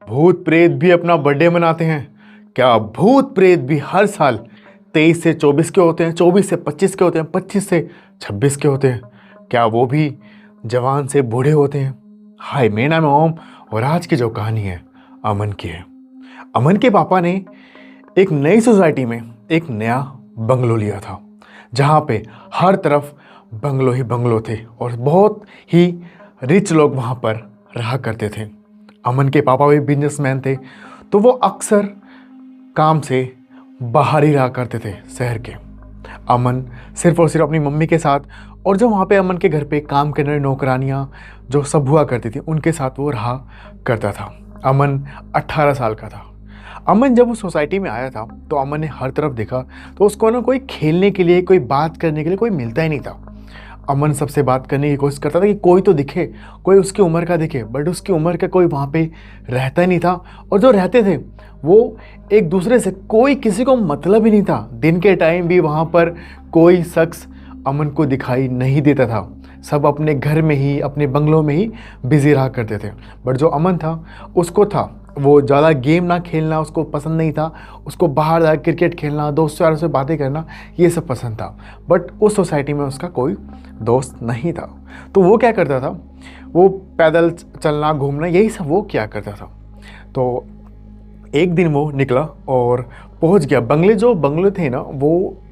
भूत प्रेत भी अपना बर्थडे मनाते हैं। क्या भूत प्रेत भी हर साल 23 से 24 के होते हैं, 24 से 25 के होते हैं, 25 से 26 के होते हैं? क्या वो भी जवान से बूढ़े होते हैं? हाय, मेरा नाम है ओम और आज की जो कहानी है अमन की है। अमन के पापा ने एक नई सोसाइटी में एक नया बंगलो लिया था, जहाँ पे हर तरफ बंगलो ही बंगलो थे और बहुत ही रिच लोग वहाँ पर रहा करते थे। अमन के पापा भी बिजनेसमैन थे, तो वो अक्सर काम से बाहर ही रहा करते थे शहर के। अमन सिर्फ और सिर्फ अपनी मम्मी के साथ और जो वहाँ पे अमन के घर पे काम करने वाली नौकरानियाँ जो सब हुआ करती थी उनके साथ वो रहा करता था। अमन 18 साल का था। अमन जब उस सोसाइटी में आया था तो अमन ने हर तरफ देखा तो उसको ना कोई खेलने के लिए, कोई बात करने के लिए कोई मिलता ही नहीं था। अमन सबसे बात करने की कोशिश करता था कि कोई तो दिखे, कोई उसकी उम्र का दिखे, बट उसकी उम्र का कोई वहाँ पे रहता ही नहीं था। और जो रहते थे वो एक दूसरे से कोई किसी को मतलब ही नहीं था। दिन के टाइम भी वहाँ पर कोई शख्स अमन को दिखाई नहीं देता था। सब अपने घर में ही, अपने बंगलों में ही बिजी रहा करते थे। बट जो अमन था उसको था वो ज़्यादा गेम ना खेलना उसको पसंद नहीं था। उसको बाहर जाकर क्रिकेट खेलना, दोस्तों यारों से बातें करना, ये सब पसंद था। बट उस सोसाइटी में उसका कोई दोस्त नहीं था। तो वो क्या करता था, वो पैदल चलना, घूमना, यही सब वो क्या करता था। तो एक दिन वो निकला और पहुंच गया। बंगले, जो बंगले थे ना वो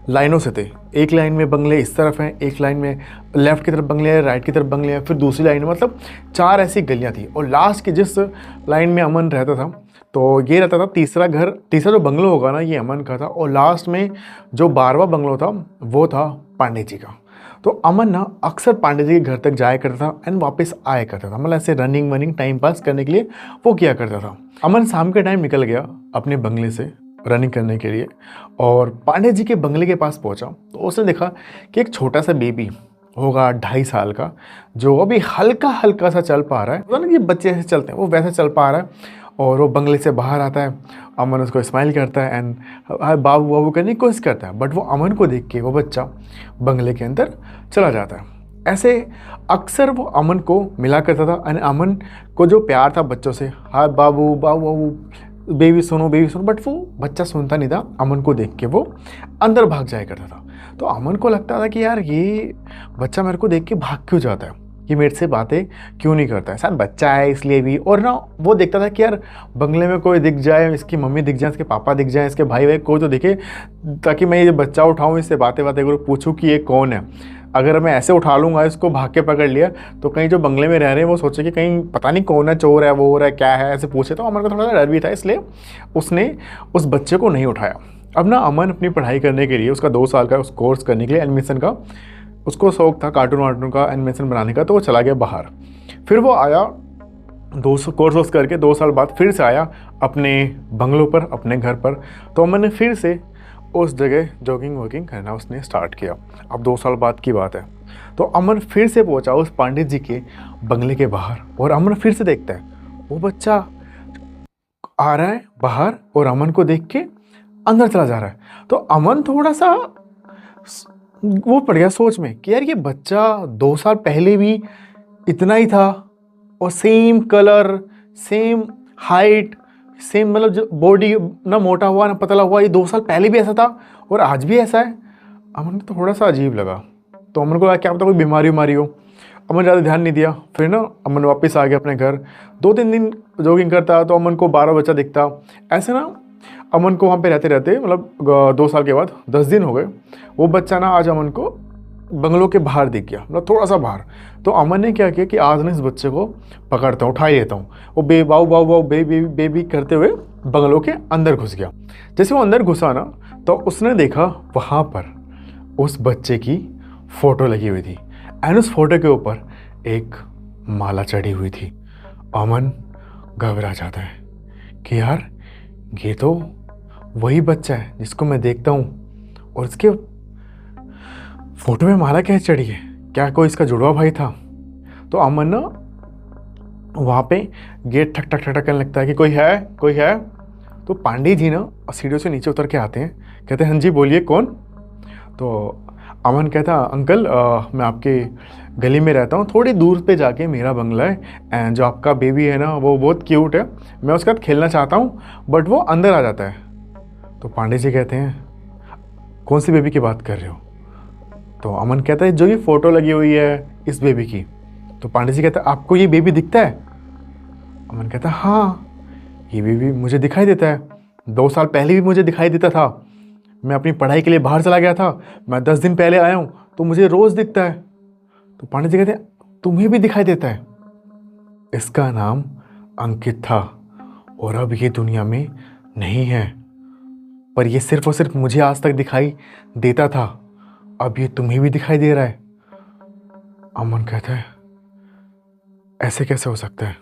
लाइनों से थे। एक लाइन में बंगले इस तरफ हैं, एक लाइन में लेफ़्ट की तरफ बंगले हैं, राइट की तरफ बंगले हैं, फिर दूसरी लाइन में, मतलब 4 ऐसी गलियां थी। और लास्ट की जिस लाइन में अमन रहता था तो ये रहता था तीसरा घर, तीसरा जो बंगलो होगा ना ये अमन का था। और लास्ट में जो 12वां बंगलो था वो था पांडे जी का। तो अमन ना अक्सर पांडे जी के घर तक जाया करता था एंड वापस आया करता था, मतलब ऐसे रनिंग वनिंग टाइम पास करने के लिए वो किया करता था। अमन शाम के टाइम निकल गया अपने बंगले से रनिंग करने के लिए और पांडे जी के बंगले के पास पहुंचा तो उसने देखा कि एक छोटा सा बेबी होगा 2.5 साल का, जो अभी हल्का हल्का सा चल पा रहा है, मतलब ये बच्चे ऐसे चलते हैं वो वैसे चल पा रहा है। और वो बंगले से बाहर आता है, अमन उसको स्माइल करता है एंड बाबू बाबू करने की कोशिश करता है। बट वो अमन को देख के वो बच्चा बंगले के अंदर चला जाता है। ऐसे अक्सर वो अमन को मिला करता था एंड अमन को जो प्यार था बच्चों से, हाँ बाबू बाबू बाबू, बेबी सुनो बेबी सुनो, बट वो बच्चा सुनता नहीं था। अमन को देख के वो अंदर भाग जाया करता था। तो अमन को लगता था कि यार ये बच्चा मेरे को देख के भाग क्यों जाता है, ये मेरे से बातें क्यों नहीं करता है, शायद बच्चा है इसलिए भी। और ना वो देखता था कि यार बंगले में कोई दिख जाए, इसकी मम्मी दिख जाए, इसके पापा दिख जाए, इसके भाई कोई तो दिखे, ताकि मैं ये बच्चा उठाऊँ, इससे बातें बातें करूँ, पूछूँ कि ये कौन है। अगर मैं ऐसे उठा लूँगा, इसको भाग के पकड़ लिया, तो कहीं जो बंगले में रह रहे हैं वो सोचे कि कहीं पता नहीं कौन है, चोर है, वो हो रहा है, क्या है, ऐसे पूछे। तो अमन को थोड़ा सा डर भी था, इसलिए उसने उस बच्चे को नहीं उठाया। अब ना अमन अपनी पढ़ाई करने के लिए, उसका 2 साल का उस कोर्स करने के लिए एनिमेशन का उसको शौक था, कार्टून वार्टून का एनिमेशन बनाने का, तो वो चला गया बाहर। फिर वो आया 200 कोर्स करके 2 साल बाद फिर से आया अपने बंगलों पर, अपने घर पर। तो अमन ने फिर से उस जगह जॉगिंग वॉगिंग करना उसने स्टार्ट किया। अब 2 साल बाद की बात है। तो अमन फिर से पहुंचा उस पंडित जी के बंगले के बाहर और अमन फिर से देखता है वो बच्चा आ रहा है बाहर और अमन को देख के अंदर चला जा रहा है। तो अमन थोड़ा सा वो पड़ गया सोच में कि यार ये बच्चा 2 साल पहले भी इतना ही था और same colour, same height, same, मतलब जो बॉडी, ना मोटा हुआ ना पतला हुआ, ये 2 साल पहले भी ऐसा था और आज भी ऐसा है। अमन को थोड़ा सा अजीब लगा। तो अमन को लगा क्या पता कोई बीमारी उमारी हो। अमन ज़्यादा ध्यान नहीं दिया। फिर ना अमन वापस आ गया अपने घर। 2-3 दिन जॉगिंग करता तो अमन को 12 बच्चा दिखता। ऐसे ना अमन को वहाँ पे रहते रहते, मतलब 2 साल के बाद 10 दिन हो गए। वो बच्चा ना आज अमन को बंगलों के बाहर दिख गया, मतलब थोड़ा सा बाहर। तो अमन ने क्या किया कि आज ना इस बच्चे को पकड़ता हूँ, उठा ही लेता हूँ। वो बाऊ बाऊ बाऊ बेबी बेबी करते हुए बंगलों के अंदर घुस गया। जैसे वो अंदर घुसा ना तो उसने देखा वहाँ पर उस बच्चे की फ़ोटो लगी हुई थी एंड उस फोटो के ऊपर एक माला चढ़ी हुई थी। अमन घबरा जाता है कि यार ये तो वही बच्चा है जिसको मैं देखता हूँ और इसके फोटो में माला कैसे चढ़ी है, क्या कोई इसका जुड़वा भाई था। तो अमन ना वहाँ पे गेट ठक ठक ठक ठक करने लगता है कि कोई है, कोई है। तो पांडे जी ना सीढ़ियों से नीचे उतर के आते हैं, कहते हैं हाँ जी बोलिए कौन। तो अमन कहता, अंकल मैं आपके गली में रहता हूँ, थोड़ी दूर पे जाके मेरा बंगला है, एंड जो आपका बेबी है ना वो बहुत क्यूट है, मैं उसके साथ खेलना चाहता हूँ बट वो अंदर आ जाता है। तो पांडे जी कहते हैं, कौन सी बेबी की बात कर रहे हो? तो अमन कहता है, जो ये फ़ोटो लगी हुई है इस बेबी की। तो पांडे जी कहता है, आपको ये बेबी दिखता है? अमन कहता है, हाँ ये बेबी मुझे दिखाई देता है, 2 साल पहले भी मुझे दिखाई देता था, मैं अपनी पढ़ाई के लिए बाहर चला गया था, मैं 10 दिन पहले आया हूँ तो मुझे रोज़ दिखता है। तो पांडे जी कहते हैं, तुम्हें भी दिखाई देता है? इसका नाम अंकित था और अब ये दुनिया में नहीं है, पर ये सिर्फ और सिर्फ मुझे आज तक दिखाई देता था, अब ये तुम्हें भी दिखाई दे रहा है। अमन कहता है, ऐसे कैसे हो सकता है?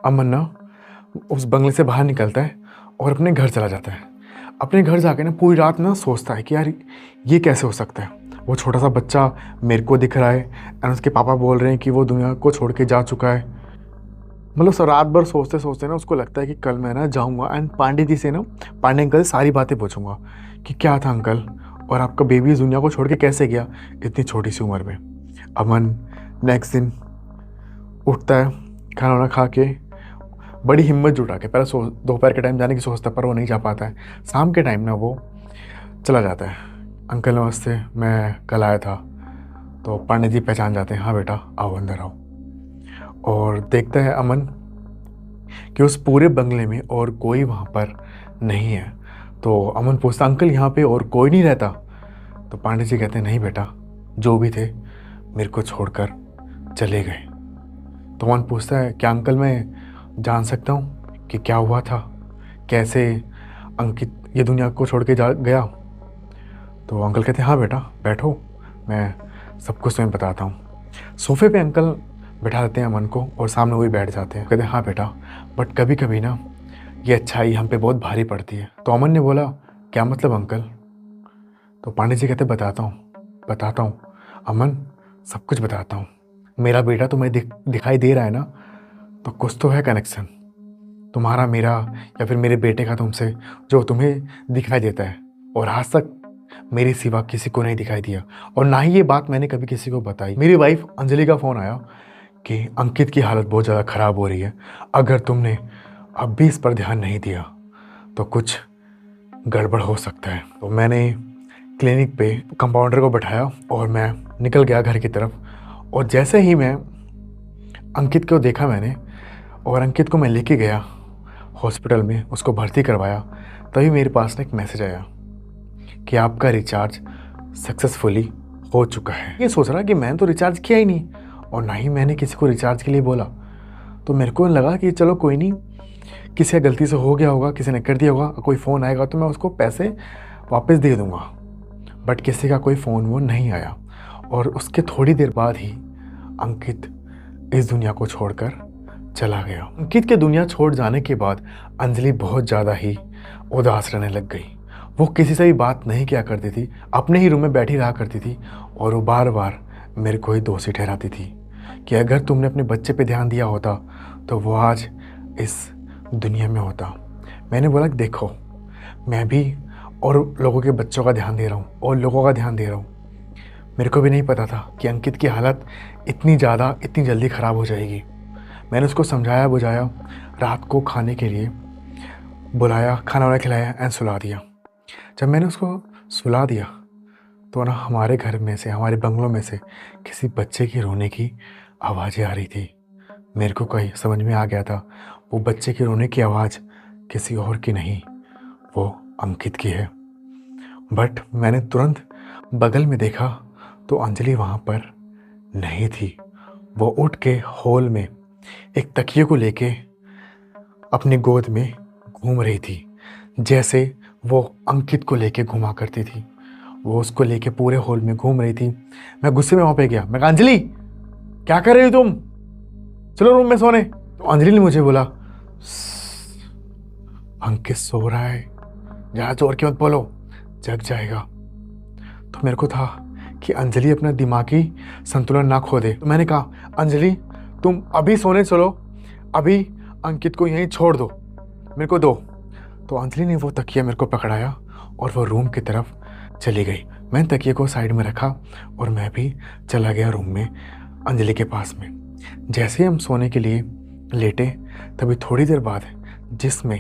अमन ना उस बंगले से बाहर निकलता है और अपने घर चला जाता है। अपने घर जाके ना पूरी रात ना सोचता है कि यार ये कैसे हो सकता है, वो छोटा सा बच्चा मेरे को दिख रहा है एंड उसके पापा बोल रहे हैं कि वो दुनिया को छोड़ के जा चुका है। मतलब रात भर सोचते सोचते ना उसको लगता है कि कल मैं ना जाऊँगा एंड पांडे जी से ना, पांडे अंकल से सारी बातें पूछूंगा कि क्या था अंकल, और आपका बेबी इस दुनिया को छोड़ के कैसे गया इतनी छोटी सी उम्र में। अमन नेक्स्ट दिन उठता है, खाना वाना खा के बड़ी हिम्मत जुटा के, पहले दोपहर के टाइम जाने की सोचता है पर वो नहीं जा पाता है। शाम के टाइम ना वो चला जाता है। अंकल नमस्ते, मैं कल आया था। तो पांडे जी पहचान जाते हैं, हाँ बेटा आओ अंदर आओ। और देखता है अमन कि उस पूरे बंगले में और कोई वहाँ पर नहीं है। तो अमन पूछता, अंकल यहाँ पे और कोई नहीं रहता? तो पांडे जी कहते हैं, नहीं बेटा, जो भी थे मेरे को छोड़कर चले गए। तो अमन पूछता है, क्या अंकल मैं जान सकता हूँ कि क्या हुआ था, कैसे अंकित ये दुनिया को छोड़ के जा गया? तो अंकल कहते हैं, हाँ बेटा बैठो, मैं सब कुछ तुम्हें बताता हूँ। सोफे पे अंकल बैठा देते हैं अमन को और सामने वही बैठ जाते हैं। कहते हैं, हाँ बेटा, बट कभी कभी ना ये अच्छाई हम पे बहुत भारी पड़ती है। तो अमन ने बोला, क्या मतलब अंकल? तो पांडे जी कहते, बताता हूँ अमन, सब कुछ बताता हूँ। मेरा बेटा तुम्हें दिखाई दे रहा है ना, तो कुछ तो है कनेक्शन तुम्हारा मेरा या फिर मेरे बेटे का तुमसे, जो तुम्हें दिखाई देता है। और आज तक मेरे सिवा किसी को नहीं दिखाई दिया, और ना ही ये बात मैंने कभी किसी को बताई। मेरी वाइफ अंजलि का फ़ोन आया कि अंकित की हालत बहुत ज़्यादा ख़राब हो रही है, अगर तुमने अब भी इस पर ध्यान नहीं दिया तो कुछ गड़बड़ हो सकता है। तो मैंने क्लिनिक पे कंपाउंडर को बैठाया और मैं निकल गया घर की तरफ। और जैसे ही मैं अंकित को देखा मैंने, और अंकित को मैं लेके गया हॉस्पिटल में, उसको भर्ती करवाया, तभी मेरे पास ना एक मैसेज आया कि आपका रिचार्ज सक्सेसफुली हो चुका है। ये सोच रहा कि मैंने तो रिचार्ज किया ही नहीं और ना ही मैंने किसी को रिचार्ज के लिए बोला। तो मेरे को लगा कि चलो कोई नहीं, किसी का गलती से हो गया होगा, किसी ने कर दिया होगा, कोई फ़ोन आएगा तो मैं उसको पैसे वापस दे दूँगा। बट किसी का कोई फ़ोन वो नहीं आया, और उसके थोड़ी देर बाद ही अंकित इस दुनिया को छोड़कर चला गया। अंकित के दुनिया छोड़ जाने के बाद अंजलि बहुत ज़्यादा ही उदास रहने लग गई। वो किसी से भी बात नहीं किया करती थी, अपने ही रूम में बैठी रहा करती थी, और वो बार बार मेरे को ही दोषी ठहराती थी कि अगर तुमने अपने बच्चे पे ध्यान दिया होता तो वो आज इस दुनिया में होता। मैंने बोला कि देखो, मैं भी और लोगों के बच्चों का ध्यान दे रहा हूँ और लोगों का ध्यान दे रहा हूँ। मेरे को भी नहीं पता था कि अंकित की हालत इतनी जल्दी ख़राब हो जाएगी। मैंने उसको समझाया बुझाया, रात को खाने के लिए बुलाया, खाना वाना खिलाया एंड सुला दिया। जब मैंने उसको सुला दिया तो ना हमारे घर में से, हमारे बंगलों में से किसी बच्चे की रोने की आवाज़ें आ रही थी। मेरे को कहीं समझ में आ गया था वो बच्चे की रोने की आवाज़ किसी और की नहीं, वो अंकित की है। बट मैंने तुरंत बगल में देखा तो अंजलि वहाँ पर नहीं थी। वो उठ के हॉल में एक तकिए को लेके अपनी गोद में घूम रही थी, जैसे वो अंकित को लेके घुमा करती थी। वो उसको लेके पूरे हॉल में घूम रही थी। मैं गुस्से में वहाँ पे गया, मैं कहा, अंजलि क्या कर रही हो तुम, चलो रूम में सोने। तो अंजलि ने मुझे बोला, अंकित सो रहा है, ज़्यादा जोर की मत बोलो, जग जाएगा। तो मेरे को था कि अंजलि अपना दिमागी संतुलन ना खो दे। तो मैंने कहा, अंजलि तुम अभी सोने चलो, अभी अंकित को यहीं छोड़ दो, मेरे को दो। तो अंजलि ने वो तकिया मेरे को पकड़ाया और वो रूम की तरफ चली गई। मैंने तकिए को साइड में रखा और मैं भी चला गया रूम में अंजलि के पास में। जैसे ही हम सोने के लिए लेटे तभी थोड़ी देर बाद जिसमें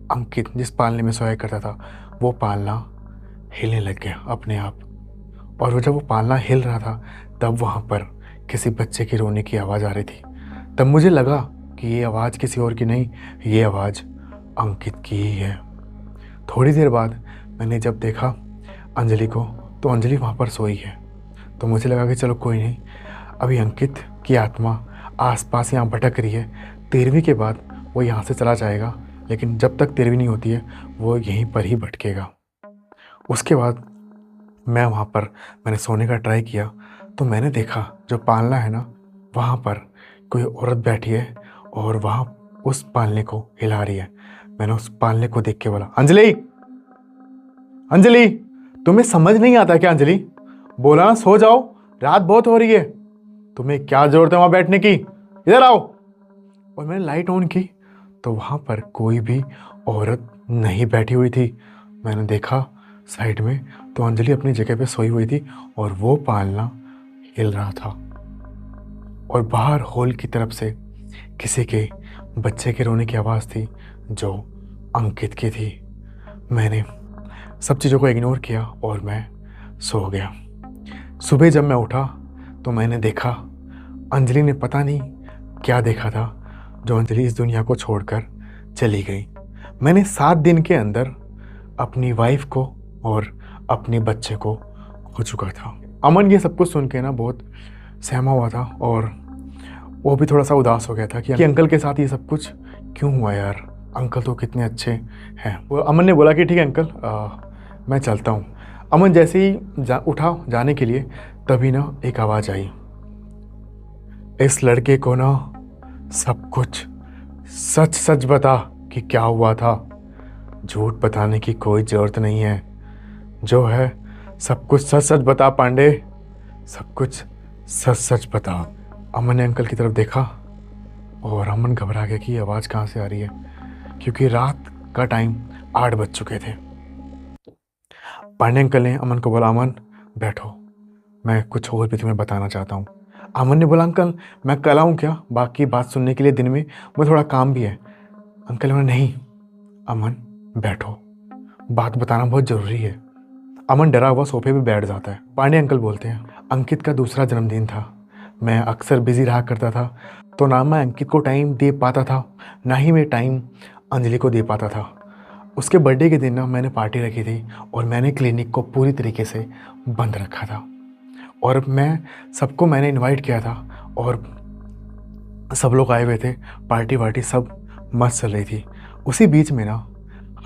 अंकित जिस पालने में सोया करता था वो पालना हिलने लग गया अपने आप। और वो जब वो पालना हिल रहा था तब वहाँ पर किसी बच्चे की रोने की आवाज़ आ रही थी। तब मुझे लगा कि ये आवाज़ किसी और की नहीं, ये आवाज़ अंकित की ही है। थोड़ी देर बाद मैंने जब देखा अंजलि को तो अंजलि वहाँ पर सोई है। तो मुझे लगा कि चलो कोई नहीं, अभी अंकित की आत्मा आसपास यहाँ भटक रही है, 13वीं के बाद वो यहाँ से चला जाएगा, लेकिन जब तक 13वीं नहीं होती है वो यहीं पर ही भटकेगा। उसके बाद मैं वहाँ पर मैंने सोने का ट्राई किया तो मैंने देखा जो पालना है ना वहाँ पर कोई औरत बैठी है और वहाँ उस पालने को हिला रही है। मैंने उस पालने को देख के बोला, अंजलि, अंजलि, तुम्हें समझ नहीं आता क्या अंजलि? बोला ना सो जाओ, रात बहुत हो रही है, तुम्हें क्या जरूरत है वहाँ बैठने की, इधर आओ। और मैंने लाइट ऑन की तो वहाँ पर कोई भी औरत नहीं बैठी हुई थी। मैंने देखा साइड में तो अंजलि अपनी जगह पे सोई हुई थी और वो पालना हिल रहा था। और बाहर हॉल की तरफ से किसी के बच्चे के रोने की आवाज़ थी जो अंकित की थी। मैंने सब चीज़ों को इग्नोर किया और मैं सो गया। सुबह जब मैं उठा तो मैंने देखा अंजलि ने पता नहीं क्या देखा था जो अंजलि इस दुनिया को छोड़कर चली गई। मैंने 7 दिन के अंदर अपनी वाइफ को और अपने बच्चे को खो चुका था। अमन ये सब कुछ सुन के ना बहुत सहमा हुआ था और वो भी थोड़ा सा उदास हो गया था कि अंकल के साथ ये सब कुछ क्यों हुआ यार, अंकल तो कितने अच्छे हैं। वो अमन ने बोला कि ठीक है अंकल, मैं चलता हूँ। अमन जैसे ही उठा जाने के लिए तभी ना एक आवाज़ आई, इस लड़के को ना सब कुछ सच सच बता कि क्या हुआ था, झूठ बताने की कोई ज़रूरत नहीं है, जो है सब कुछ सच सच बता पांडे, सब कुछ सच सच बता। अमन ने अंकल की तरफ देखा और अमन घबरा गया कि आवाज़ कहाँ से आ रही है, क्योंकि रात का टाइम 8 बज चुके थे। पांडे अंकल ने अमन को बोला, अमन बैठो, मैं कुछ और भी तुम्हें बताना चाहता हूँ। अमन ने बोला, अंकल मैं कल आऊँ क्या बाकी बात सुनने के लिए, दिन में मुझे थोड़ा काम भी है। अंकल ने बोला, नहीं अमन बैठो, बात बताना बहुत ज़रूरी है। अमन डरा हुआ सोफे पे बैठ जाता है। पांडे अंकल बोलते हैं, अंकित का दूसरा जन्मदिन था, मैं अक्सर बिजी रहा करता था तो ना मैं अंकित को टाइम दे पाता था ना ही मैं टाइम अंजलि को दे पाता था। उसके बर्थडे के दिन ना मैंने पार्टी रखी थी और मैंने क्लिनिक को पूरी तरीके से बंद रखा था और सबको मैंने इनवाइट किया था और सब लोग आए हुए थे, पार्टी वार्टी सब मस्त चल रही थी। उसी बीच में ना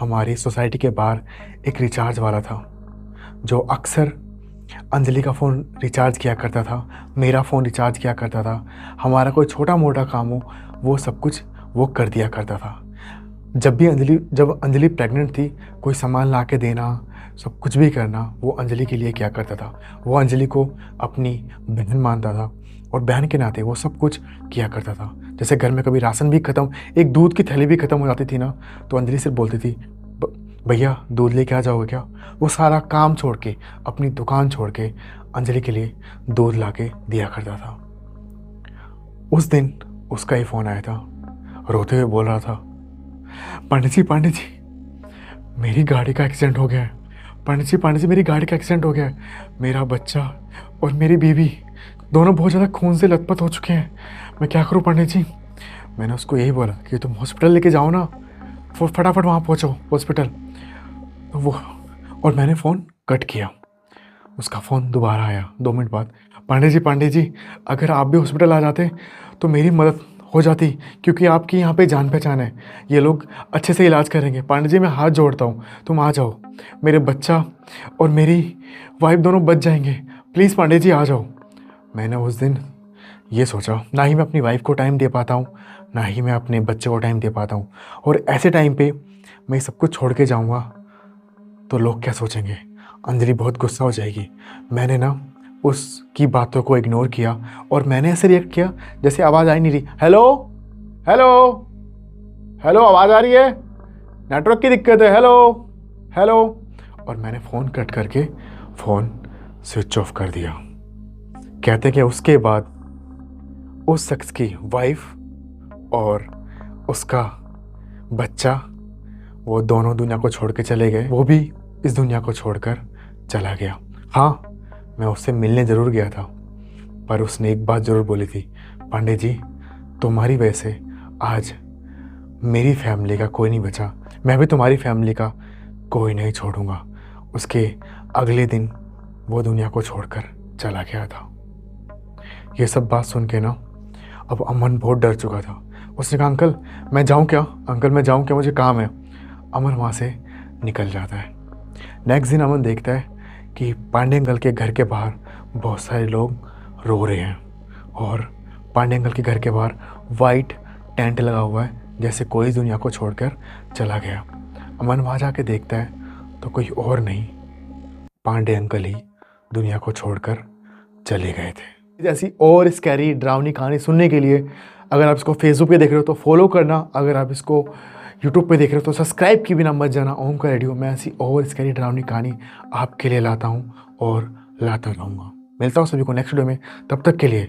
हमारी सोसाइटी के बाहर एक रिचार्ज वाला था जो अक्सर अंजलि का फ़ोन रिचार्ज किया करता था, मेरा फ़ोन रिचार्ज किया करता था, हमारा कोई छोटा मोटा काम हो वो सब कुछ वो कर दिया करता था। जब अंजलि प्रेग्नेंट थी, कोई सामान ला के देना, सब कुछ भी करना वो अंजलि के लिए किया करता था। वो अंजलि को अपनी बहन मानता था और बहन के नाते वो सब कुछ किया करता था। जैसे घर में कभी राशन भी ख़त्म, एक दूध की थैली भी ख़त्म हो जाती थी ना तो अंजलि सिर्फ बोलती थी, भैया दूध लेके आ जाओगे क्या। वो सारा काम छोड़ के, अपनी दुकान छोड़ के अंजलि के लिए दूध ला के दिया करता था। उस दिन उसका ही फ़ोन आया था, रोते हुए बोल रहा था, पंडित जी मेरी गाड़ी का एक्सीडेंट हो गया है, पंडित जी मेरी गाड़ी का एक्सीडेंट हो गया है, मेरा बच्चा और मेरी बीवी दोनों बहुत ज़्यादा खून से लथपथ हो चुके हैं, मैं क्या करूं पंडित जी। मैंने उसको यही बोला कि तुम हॉस्पिटल लेके जाओ ना, फटाफट वहाँ पहुँचो हॉस्पिटल। तो वो, और मैंने फ़ोन कट किया। उसका फ़ोन दोबारा आया 2 मिनट बाद, पंडित जी अगर आप भी हॉस्पिटल आ जाते तो मेरी मदद हो जाती, क्योंकि आपकी यहाँ पे जान पहचान है, ये लोग अच्छे से इलाज करेंगे। पंडित जी मैं हाथ जोड़ता हूँ, तुम आ जाओ, मेरे बच्चा और मेरी वाइफ दोनों बच जाएंगे, प्लीज़ पंडित जी आ जाओ। मैंने उस दिन ये सोचा, ना ही मैं अपनी वाइफ को टाइम दे पाता हूँ ना ही मैं अपने बच्चे को टाइम दे पाता हूँ, और ऐसे टाइम पे मैं सब कुछ छोड़ के जाऊँगा तो लोग क्या सोचेंगे, अंजलि बहुत गुस्सा हो जाएगी। मैंने ना उसकी बातों को इग्नोर किया और मैंने ऐसे रिएक्ट किया जैसे आवाज़ आ ही नहीं रही। हेलो हेलो हेलो, आवाज़ आ रही है, नेटवर्क की दिक्कत है, हेलो हेलो। और मैंने फ़ोन कट करके फ़ोन स्विच ऑफ कर दिया। कहते हैं कि उसके बाद उस शख्स की वाइफ और उसका बच्चा वो दोनों दुनिया को छोड़ के चले गए। वो भी इस दुनिया को छोड़कर चला गया। हाँ, मैं उससे मिलने ज़रूर गया था, पर उसने एक बात ज़रूर बोली थी, पांडे जी तुम्हारी वजह से आज मेरी फैमिली का कोई नहीं बचा, मैं भी तुम्हारी फैमिली का कोई नहीं छोड़ूंगा। उसके अगले दिन वो दुनिया को छोड़कर चला गया था। ये सब बात सुन के ना अब अमन बहुत डर चुका था। उसने कहा अंकल मैं जाऊँ क्या, अंकल मैं जाऊँ क्या, मुझे काम है। अमन वहाँ से निकल जाता है। नेक्स्ट दिन अमन देखता है कि पांडे अंकल के घर के बाहर बहुत सारे लोग रो रहे हैं और पांडे अंकल के घर के बाहर वाइट टेंट लगा हुआ है, जैसे कोई दुनिया को छोड़कर चला गया। अमन वहाँ जाके देखता है तो कोई और नहीं, पांडे अंकल ही दुनिया को छोड़कर चले गए थे। ऐसी और स्कैरी डरावनी कहानी सुनने के लिए अगर आप इसको फेसबुक पे देख रहे हो तो फॉलो करना, अगर आप इसको यूट्यूब पे देख रहे हो तो सब्सक्राइब की बिना मत जाना। ओम का रेडियो, मैं ऐसी और स्कैरी डरावनी कहानी आपके लिए लाता हूँ और लाता रहूँगा। मिलता हूँ सभी को नेक्स्ट वीडियो में, तब तक के लिए